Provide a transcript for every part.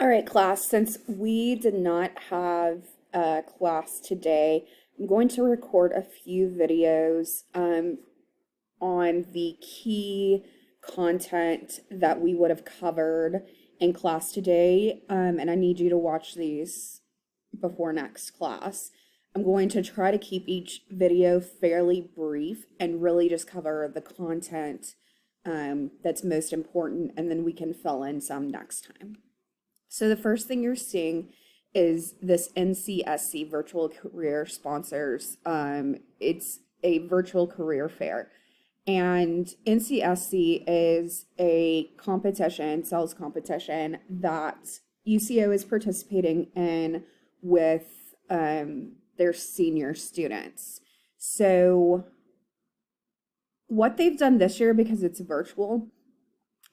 All right, class, since we did not have a class today, I'm going to record a few videos on the key content that we would have covered in class today, and I need you to watch these before next class. I'm going to try to keep each video fairly brief and really just cover the content that's most important, and then we can fill in some next time. So the first thing you're seeing is this NCSC Virtual Career sponsors. It's a virtual career fair. And NCSC is a competition, sales competition that UCO is participating in with their senior students. So what they've done this year, because it's virtual,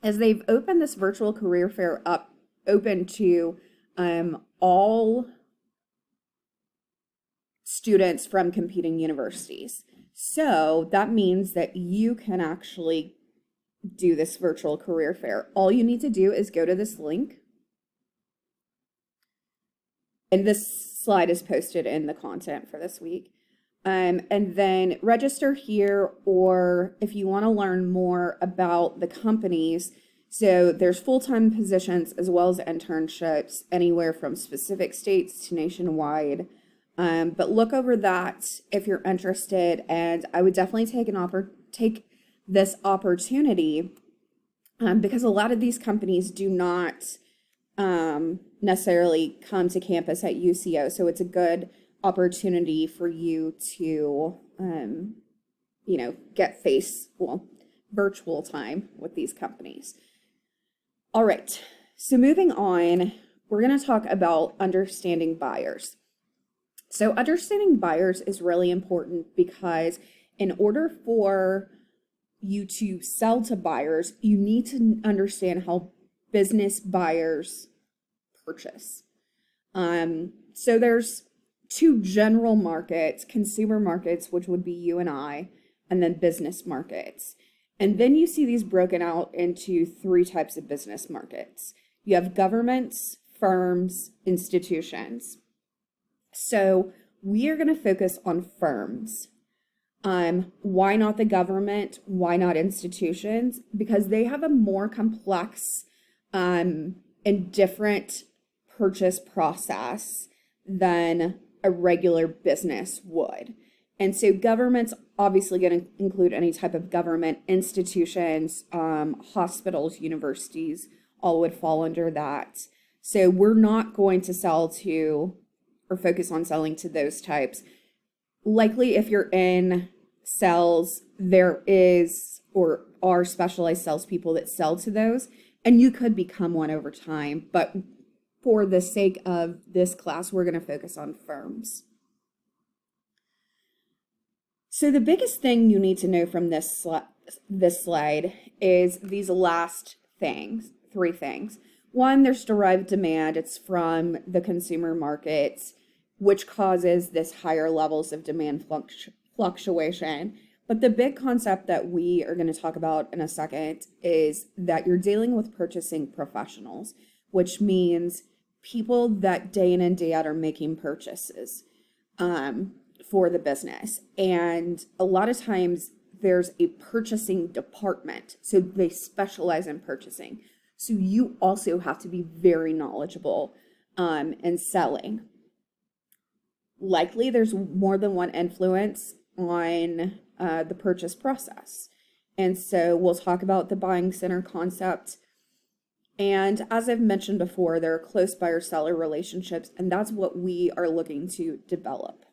is they've opened this virtual career fair up open to all students from competing universities. So that means that you can actually do this virtual career fair. All you need to do is go to this link. And this slide is posted in the content for this week. And then register here, or if you want to learn more about the companies, so there's full-time positions as well as internships anywhere from specific states to nationwide. But look over that if you're interested, and I would definitely take this opportunity because a lot of these companies do not necessarily come to campus at UCO, so it's a good opportunity for you to get virtual time with these companies. All right, so moving on, we're going to talk about understanding buyers. So understanding buyers is really important because in order for you to sell to buyers, you need to understand how business buyers purchase. So there's two general markets: consumer markets, which would be you and I, and then business markets. And then you see these broken out into three types of business markets. You have governments, firms, institutions. So we are going to focus on firms. Why not the government? Why not institutions? Because they have a more complex and different purchase process than a regular business would. And so government's obviously going to include any type of government, institutions, hospitals, universities, all would fall under that. So we're not going to sell to or focus on selling to those types. Likely if you're in sales, there is or are specialized salespeople that sell to those, and you could become one over time. But for the sake of this class, we're going to focus on firms. So the biggest thing you need to know from this slide is these last three things. One, there's derived demand. It's from the consumer markets, which causes this higher levels of demand fluctuation. But the big concept that we are going to talk about in a second is that you're dealing with purchasing professionals, which means people that day in and day out are making purchases for the business. And a lot of times there's a purchasing department, so they specialize in purchasing. So you also have to be very knowledgeable in selling. Likely there's more than one influence on the purchase process. And so we'll talk about the buying center concept. And as I've mentioned before, there are close buyer-seller relationships, and that's what we are looking to develop.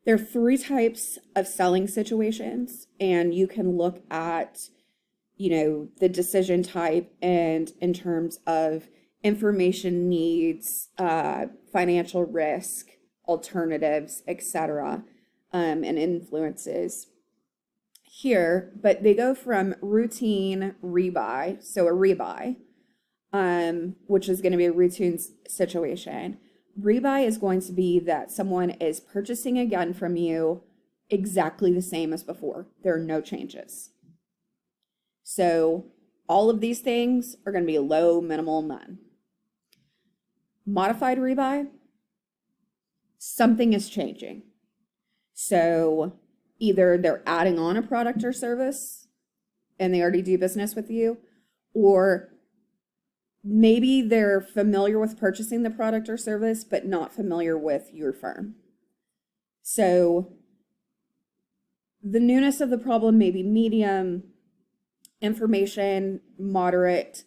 There are three types of selling situations, and you can look at, the decision type and in terms of information needs, financial risk, alternatives, etc., and influences here. But they go from routine rebuy, so a rebuy, which is going to be a routine situation. Rebuy is going to be that someone is purchasing again from you exactly the same as before. There are no changes. So All of these things are going to be low, minimal, none. Modified rebuy, something is changing. So either they're adding on a product or service and they already do business with you, or maybe they're familiar with purchasing the product or service, but not familiar with your firm. So the newness of the problem may be medium, information, moderate,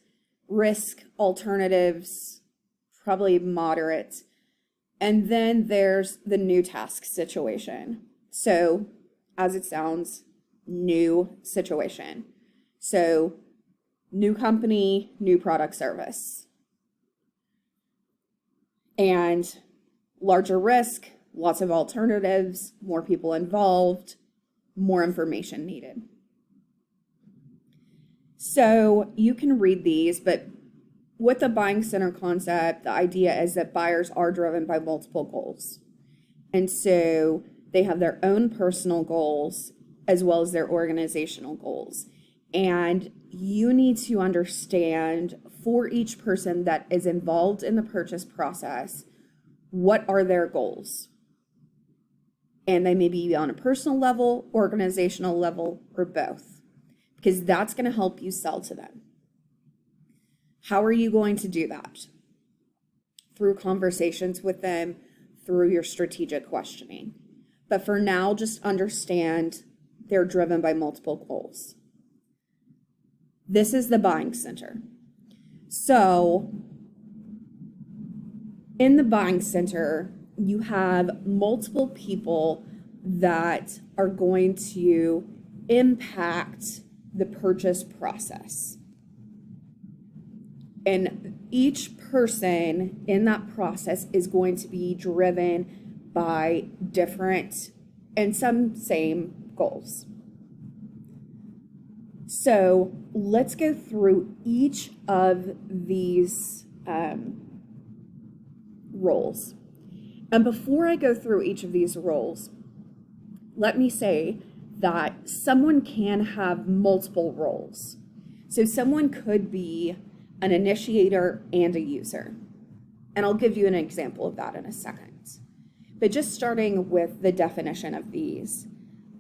risk, alternatives, probably moderate. And then there's the new task situation. So as it sounds, new situation. So new company, new product service. And larger risk, lots of alternatives, more people involved, more information needed. So you can read these, but with the buying center concept, the idea is that buyers are driven by multiple goals. And so they have their own personal goals as well as their organizational goals. And you need to understand for each person that is involved in the purchase process, what are their goals? And they may be on a personal level, organizational level, or both, because that's going to help you sell to them. How are you going to do that? Through conversations with them, through your strategic questioning. But for now, just understand they're driven by multiple goals. This is the buying center. So in the buying center, you have multiple people that are going to impact the purchase process. And each person in that process is going to be driven by different and some same goals. So let's go through each of these roles. And before I go through each of these roles, let me say that someone can have multiple roles. So someone could be an initiator and a user. And I'll give you an example of that in a second. But just starting with the definition of these,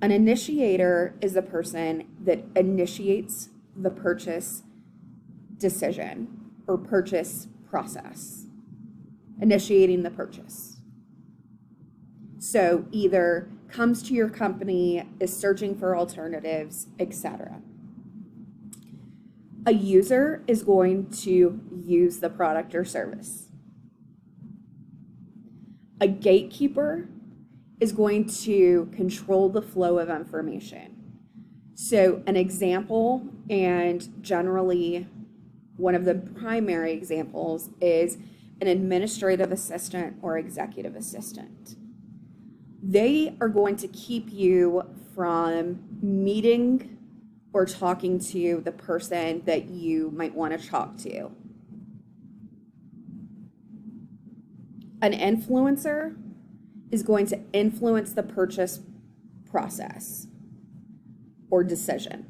an initiator is the person that initiates the purchase decision or purchase process, initiating the purchase. So either comes to your company, is searching for alternatives, etc. A user is going to use the product or service. A gatekeeper is going to control the flow of information. So an example, and generally one of the primary examples, is an administrative assistant or executive assistant. They are going to keep you from meeting or talking to the person that you might want to talk to. An influencer is going to influence the purchase process or decision.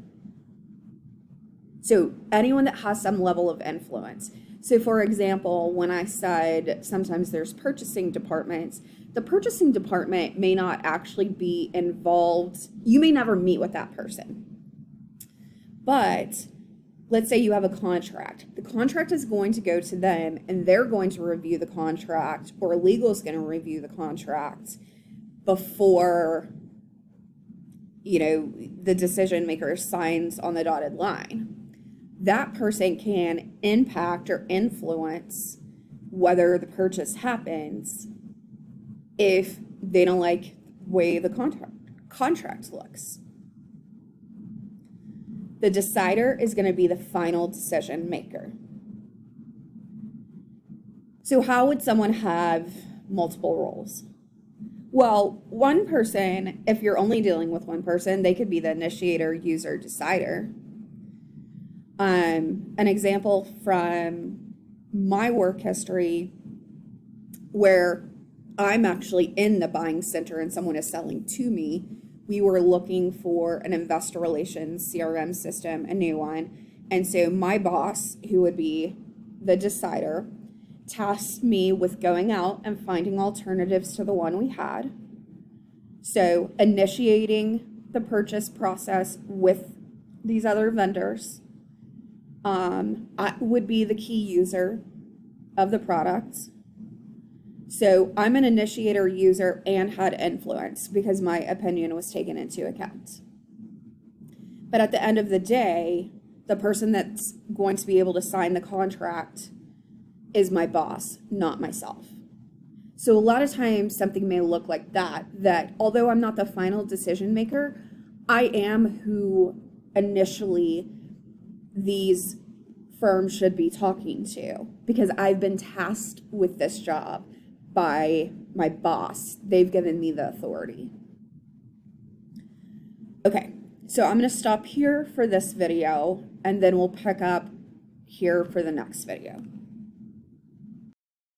So anyone that has some level of influence. So for example, when I said sometimes there's purchasing departments, the purchasing department may not actually be involved. You may never meet with that person. But let's say you have a contract. The contract is going to go to them and they're going to review the contract, or legal is going to review the contract before, the decision maker signs on the dotted line. That person can impact or influence whether the purchase happens if they don't like the way the contract looks. The decider is going to be the final decision maker. So how would someone have multiple roles? Well, one person, if you're only dealing with one person, they could be the initiator, user, decider. An example from my work history where I'm actually in the buying center and someone is selling to me. We were looking for an investor relations CRM system, a new one, And so my boss, who would be the decider, tasked me with going out and finding alternatives to the one we had. So initiating the purchase process with these other vendors. I would be the key user of the products. So I'm an initiator, user, and had influence because my opinion was taken into account. But at the end of the day, the person that's going to be able to sign the contract is my boss, not myself. So a lot of times something may look like that although I'm not the final decision maker, I am who initially these firms should be talking to because I've been tasked with this job by my boss. They've given me the authority. Okay, so I'm going to stop here for this video and then we'll pick up here for the next video.